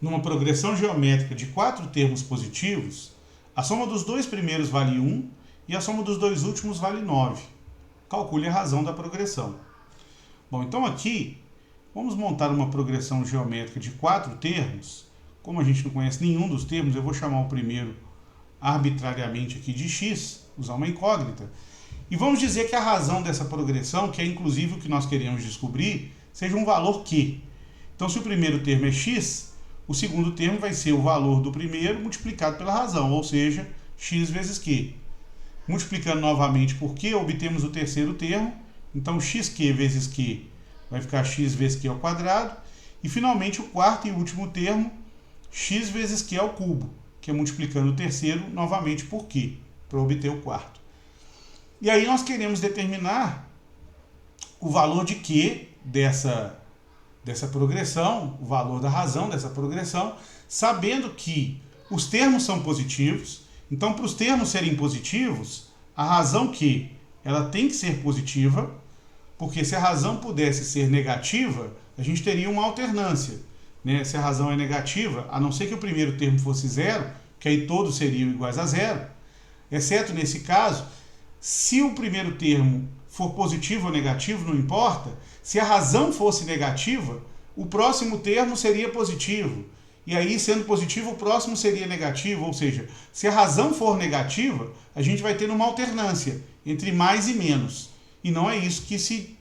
numa progressão geométrica de 4 termos positivos, a soma dos dois primeiros vale 1 e a soma dos dois últimos vale 9. Calcule a razão da progressão. Bom, então aqui, vamos montar uma progressão geométrica de 4 termos. Como a gente não conhece nenhum dos termos, eu vou chamar o primeiro arbitrariamente aqui de x, usar uma incógnita. E vamos dizer que a razão dessa progressão, que é inclusive o que nós queremos descobrir, seja um valor q. Então, se o primeiro termo é x, o segundo termo vai ser o valor do primeiro multiplicado pela razão, ou seja, x vezes q. Multiplicando novamente por q, obtemos o terceiro termo. Então, xq vezes q vai ficar x vezes q ao quadrado. E, finalmente, o quarto e último termo, x vezes q ao cubo, que é multiplicando o terceiro novamente por q, para obter o quarto. E aí nós queremos determinar o valor de q dessa progressão, o valor da razão dessa progressão, sabendo que os termos são positivos. Então, para os termos serem positivos, a razão q ela tem que ser positiva, porque se a razão pudesse ser negativa, a gente teria uma alternância, né? Se a razão é negativa, a não ser que o primeiro termo fosse zero, que aí todos seriam iguais a zero, exceto nesse caso, se o primeiro termo for positivo ou negativo, não importa, se a razão fosse negativa, o próximo termo seria positivo. E aí, sendo positivo, o próximo seria negativo, ou seja, se a razão for negativa, a gente vai ter uma alternância entre mais e menos. E não é isso que se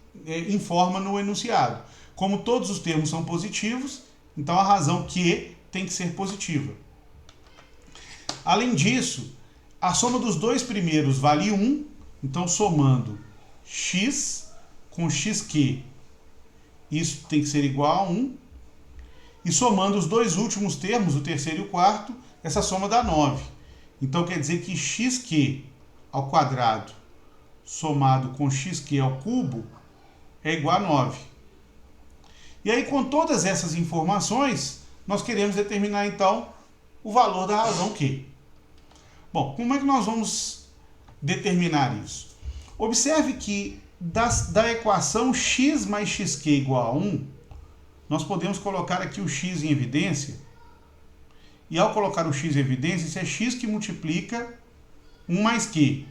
informa no enunciado. Como todos os termos são positivos, então a razão q tem que ser positiva. Além disso, a soma dos dois primeiros vale 1, então somando x com xq, isso tem que ser igual a 1. E somando os dois últimos termos, o terceiro e o quarto, essa soma dá 9. Então quer dizer que xq ao quadrado somado com xq ao cubo é igual a 9. E aí, com todas essas informações, nós queremos determinar então o valor da razão q. Bom, como é que nós vamos determinar isso? Observe que da equação x mais xq igual a 1, nós podemos colocar aqui o x em evidência. E ao colocar o x em evidência, isso é x que multiplica 1 mais q.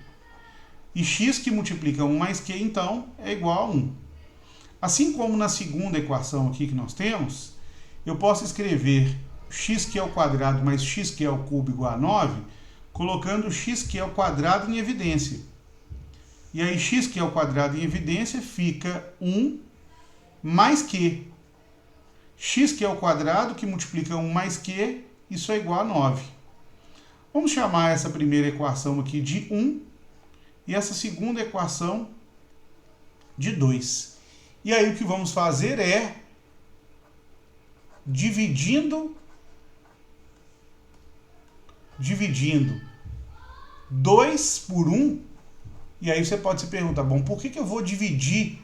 E x que multiplica 1 mais q, então, é igual a 1. Assim como na segunda equação aqui que nós temos, eu posso escrever xq ao quadrado mais xq ao cubo igual a 9, colocando xq ao quadrado em evidência. E aí xq ao quadrado em evidência fica 1 mais q. Xq ao quadrado, que multiplica 1 mais q, isso é igual a 9. Vamos chamar essa primeira equação aqui de 1 e essa segunda equação de 2. E aí o que vamos fazer é dividindo 2 por 1. E aí você pode se perguntar, bom, por que eu vou dividir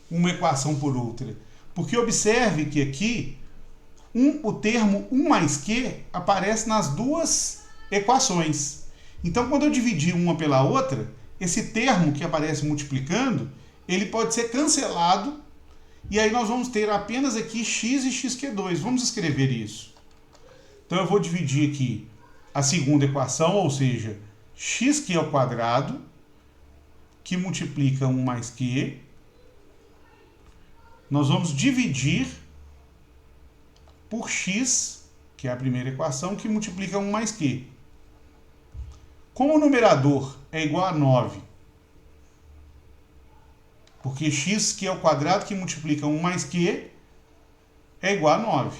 uma equação por outra? Porque observe que aqui o termo 1 mais q aparece nas duas equações. Então, quando eu dividir uma pela outra, esse termo que aparece multiplicando, ele pode ser cancelado, e aí nós vamos ter apenas aqui x e xq2. Vamos escrever isso. Então, eu vou dividir aqui a segunda equação, ou seja, xq ao quadrado, que multiplica 1 mais q. Nós vamos dividir por x, que é a primeira equação, que multiplica 1 mais q. Como o numerador é igual a 9, porque x que é o quadrado que multiplica 1 mais q é igual a 9.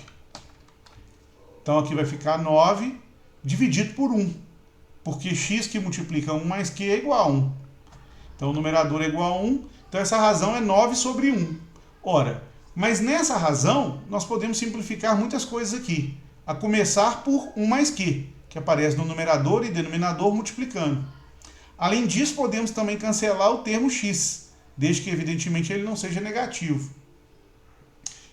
Então aqui vai ficar 9 dividido por 1, porque x que multiplica 1 mais q é igual a 1. Então o numerador é igual a 1, então essa razão é 9 sobre 1. Ora, mas nessa razão nós podemos simplificar muitas coisas aqui, a começar por 1 mais q, que aparece no numerador e denominador multiplicando. Além disso, podemos também cancelar o termo x, desde que evidentemente ele não seja negativo.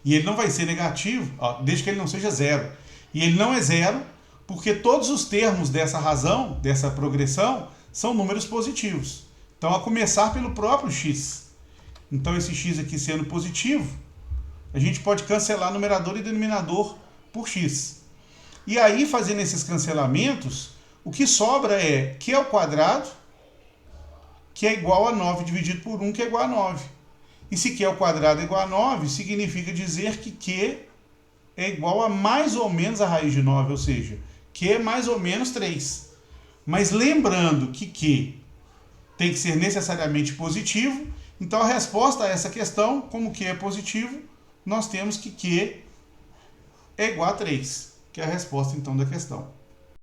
E ele não vai ser negativo, desde que ele não seja zero. E ele não é zero, porque todos os termos dessa razão, dessa progressão, são números positivos. Então, a começar pelo próprio x. Então, esse x aqui sendo positivo, a gente pode cancelar numerador e denominador por x. E aí, fazendo esses cancelamentos, o que sobra é Q ao quadrado, que é igual a 9 dividido por 1, que é igual a 9. E se Q ao quadrado é igual a 9, significa dizer que Q é igual a mais ou menos a raiz de 9, ou seja, Q é mais ou menos 3. Mas lembrando que Q tem que ser necessariamente positivo, então a resposta a essa questão, como Q é positivo, nós temos que Q é igual a 3, que é a resposta então da questão.